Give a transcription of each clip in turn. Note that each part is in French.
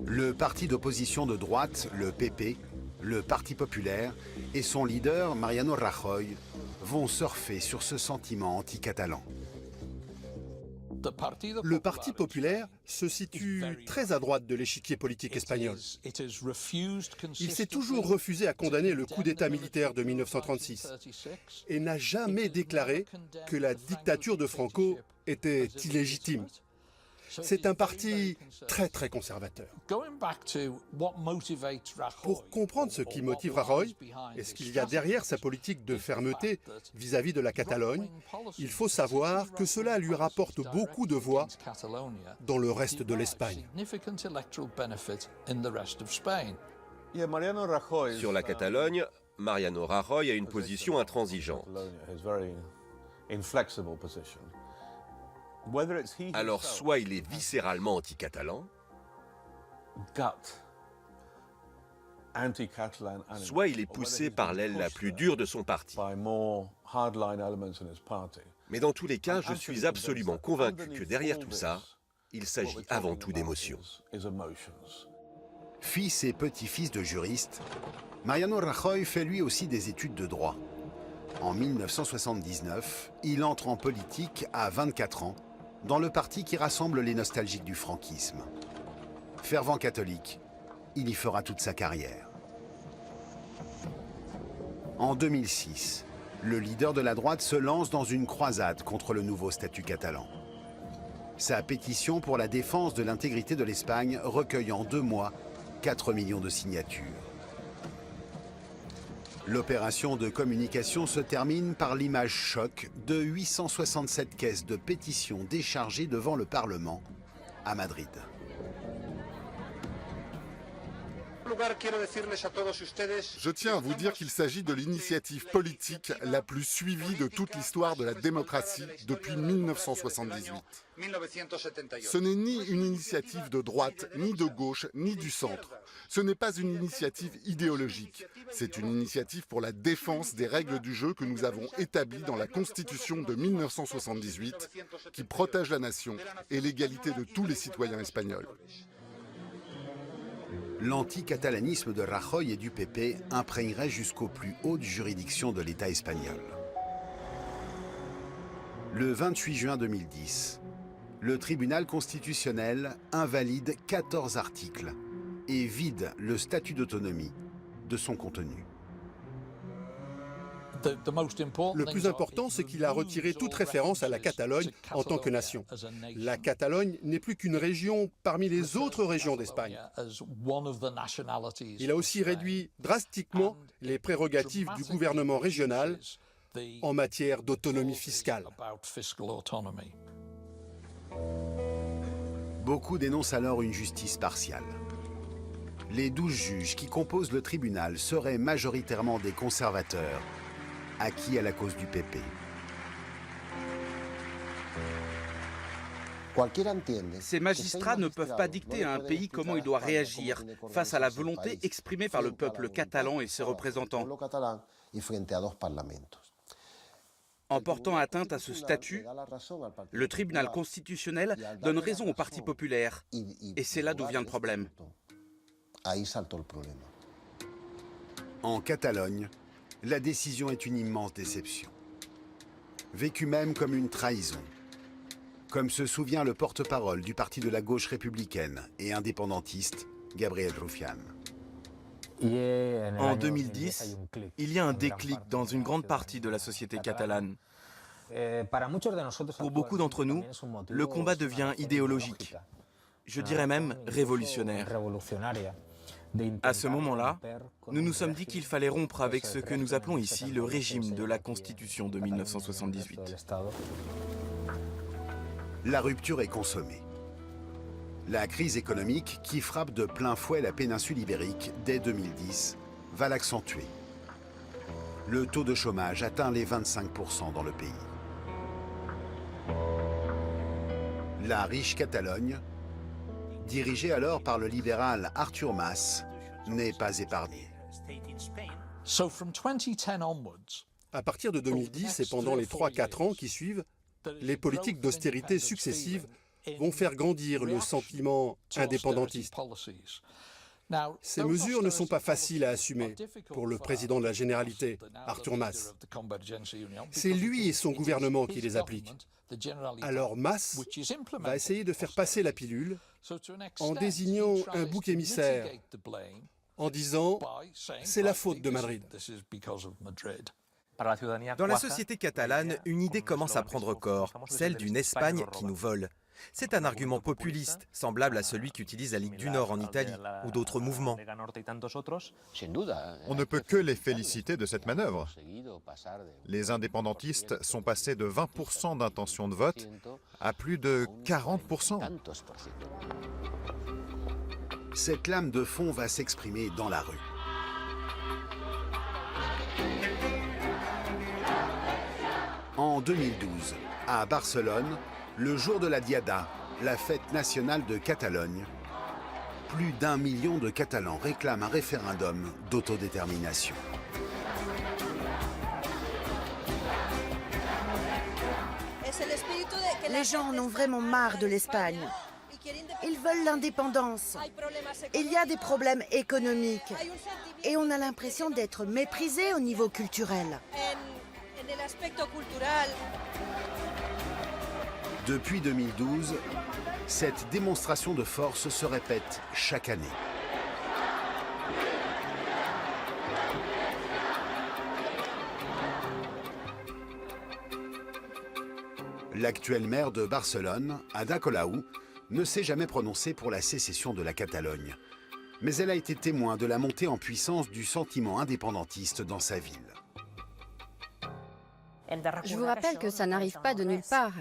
Le parti d'opposition de droite, le PP, le Parti populaire et son leader, Mariano Rajoy, vont surfer sur ce sentiment anti-catalan. Le Parti populaire se situe très à droite de l'échiquier politique espagnol. Il s'est toujours refusé à condamner le coup d'État militaire de 1936 et n'a jamais déclaré que la dictature de Franco était illégitime. C'est un parti très conservateur. Pour comprendre ce qui motive Rajoy et ce qu'il y a derrière sa politique de fermeté vis-à-vis de la Catalogne, il faut savoir que cela lui rapporte beaucoup de voix dans le reste de l'Espagne. Sur la Catalogne, Mariano Rajoy a une position intransigeante. Alors soit il est viscéralement anti-catalan, soit il est poussé par l'aile la plus dure de son parti. Mais dans tous les cas, je suis absolument convaincu que derrière tout ça, il s'agit avant tout d'émotions. Fils et petit-fils de juristes, Mariano Rajoy fait lui aussi des études de droit. En 1979, il entre en politique à 24 ans, dans le parti qui rassemble les nostalgiques du franquisme. Fervent catholique, il y fera toute sa carrière. En 2006, le leader de la droite se lance dans une croisade contre le nouveau statut catalan. Sa pétition pour la défense de l'intégrité de l'Espagne recueille en 2 mois 4 millions de signatures. L'opération de communication se termine par l'image choc de 867 caisses de pétitions déchargées devant le Parlement à Madrid. Je tiens à vous dire qu'il s'agit de l'initiative politique la plus suivie de toute l'histoire de la démocratie depuis 1978. Ce n'est ni une initiative de droite, ni de gauche, ni du centre. Ce n'est pas une initiative idéologique. C'est une initiative pour la défense des règles du jeu que nous avons établies dans la Constitution de 1978, qui protège la nation et l'égalité de tous les citoyens espagnols. L'anticatalanisme de Rajoy et du PP imprégnerait jusqu'aux plus hautes juridictions de l'État espagnol. Le 28 juin 2010, le tribunal constitutionnel invalide 14 articles et vide le statut d'autonomie de son contenu. Le plus important, c'est qu'il a retiré toute référence à la Catalogne en tant que nation. La Catalogne n'est plus qu'une région parmi les autres régions d'Espagne. Il a aussi réduit drastiquement les prérogatives du gouvernement régional en matière d'autonomie fiscale. Beaucoup dénoncent alors une justice partiale. Les 12 juges qui composent le tribunal seraient majoritairement des conservateurs, acquis à la cause du PP. Ces magistrats ne peuvent pas dicter à un pays comment il doit réagir face à la volonté exprimée par le peuple catalan et ses représentants. En portant atteinte à ce statut, le tribunal constitutionnel donne raison au Parti populaire. Et c'est là d'où vient le problème. En Catalogne, la décision est une immense déception. Vécue même comme une trahison. Comme se souvient le porte-parole du parti de la gauche républicaine et indépendantiste, Gabriel Rufián. En 2010, il y a un déclic dans une grande partie de la société catalane. Pour beaucoup d'entre nous, le combat devient idéologique. Je dirais même révolutionnaire. À ce moment-là, nous nous sommes dit qu'il fallait rompre avec ce que nous appelons ici le régime de la Constitution de 1978. La rupture est consommée. La crise économique qui frappe de plein fouet la péninsule ibérique dès 2010 va l'accentuer. Le taux de chômage atteint les 25% dans le pays. La riche Catalogne, dirigé alors par le libéral Artur Mas, n'est pas épargné. À partir de 2010 et pendant les 3-4 ans qui suivent, les politiques d'austérité successives vont faire grandir le sentiment indépendantiste. Ces mesures ne sont pas faciles à assumer pour le président de la Généralité, Artur Mas. C'est lui et son gouvernement qui les appliquent. Alors Mas va essayer de faire passer la pilule en désignant un bouc émissaire, en disant « c'est la faute de Madrid ». Dans la société catalane, une idée commence à prendre corps, celle d'une Espagne qui nous vole. C'est un argument populiste, semblable à celui qu'utilise la Ligue du Nord en Italie ou d'autres mouvements. On ne peut que les féliciter de cette manœuvre. Les indépendantistes sont passés de 20% d'intention de vote à plus de 40%. Cette lame de fond va s'exprimer dans la rue. En 2012, à Barcelone, le jour de la Diada, la fête nationale de Catalogne, plus d'1 million de Catalans réclament un référendum d'autodétermination. Les gens en ont vraiment marre de l'Espagne. Ils veulent l'indépendance. Il y a des problèmes économiques. Et on a l'impression d'être méprisé au niveau culturel. Depuis 2012, cette démonstration de force se répète chaque année. L'actuel maire de Barcelone, Ada Colau, ne s'est jamais prononcée pour la sécession de la Catalogne. Mais elle a été témoin de la montée en puissance du sentiment indépendantiste dans sa ville. Je vous rappelle que ça n'arrive pas de nulle part.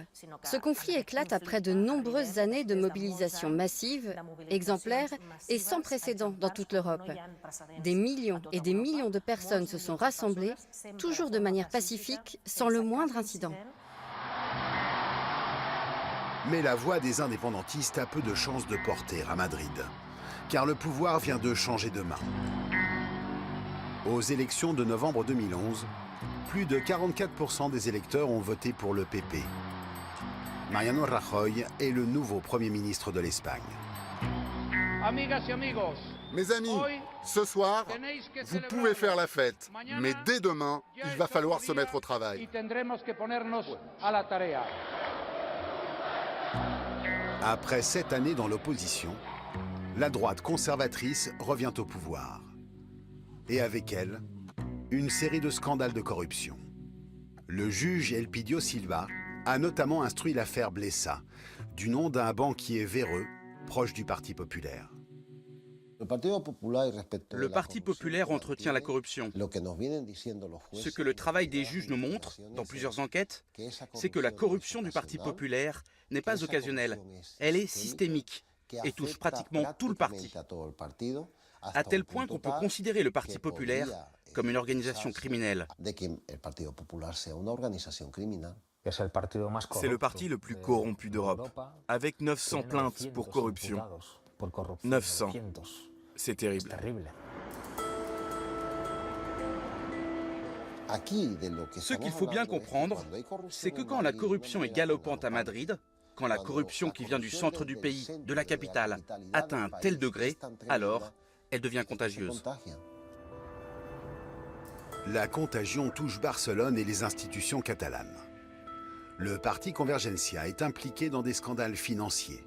Ce conflit éclate après de nombreuses années de mobilisation massive, exemplaire et sans précédent dans toute l'Europe. Des millions et des millions de personnes se sont rassemblées, toujours de manière pacifique, sans le moindre incident. Mais la voix des indépendantistes a peu de chances de porter à Madrid, car le pouvoir vient de changer de main. Aux élections de novembre 2011, plus de 44% des électeurs ont voté pour le PP. Mariano Rajoy est le nouveau Premier ministre de l'Espagne. Mes amis, ce soir, vous pouvez faire la fête, mais dès demain, il va falloir se mettre au travail. Après 7 années dans l'opposition, la droite conservatrice revient au pouvoir. Et avec elle, une série de scandales de corruption. Le juge Elpidio Silva a notamment instruit l'affaire Blesa, du nom d'un banquier véreux proche du Parti populaire. Le Parti populaire entretient la corruption. Ce que le travail des juges nous montre, dans plusieurs enquêtes, c'est que la corruption du Parti populaire n'est pas occasionnelle. Elle est systémique et touche pratiquement tout le parti. À tel point qu'on peut considérer le Parti populaire comme une organisation criminelle. C'est le parti le plus corrompu d'Europe, avec 900 plaintes pour corruption. 900. C'est terrible. Ce qu'il faut bien comprendre, c'est que quand la corruption est galopante à Madrid, quand la corruption qui vient du centre du pays, de la capitale, atteint un tel degré, alors elle devient contagieuse. La contagion touche Barcelone et les institutions catalanes. Le parti Convergencia est impliqué dans des scandales financiers.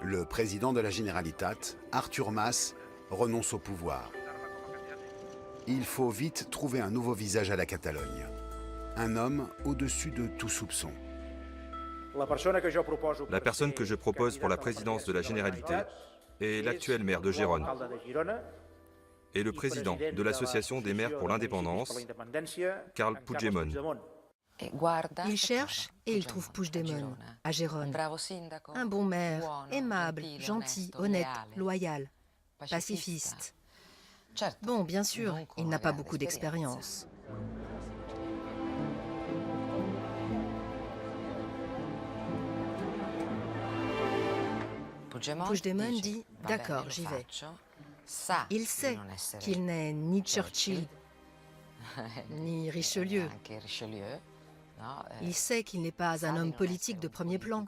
Le président de la Generalitat, Artur Mas, renonce au pouvoir. Il faut vite trouver un nouveau visage à la Catalogne. Un homme au-dessus de tout soupçon. La personne que je propose pour la présidence de la Généralité est l'actuel maire de Gérone et le président de l'Association des maires pour l'indépendance, Carles Puigdemont. Il cherche et il trouve Puigdemont, à Gérone. Un bon maire, aimable, gentil, honnête, loyal, pacifiste. Bon, bien sûr, il n'a pas beaucoup d'expérience. Puigdemont dit « D'accord, j'y vais ». Il sait qu'il n'est ni Churchill, ni Richelieu, Il sait qu'il n'est pas un homme politique de premier plan.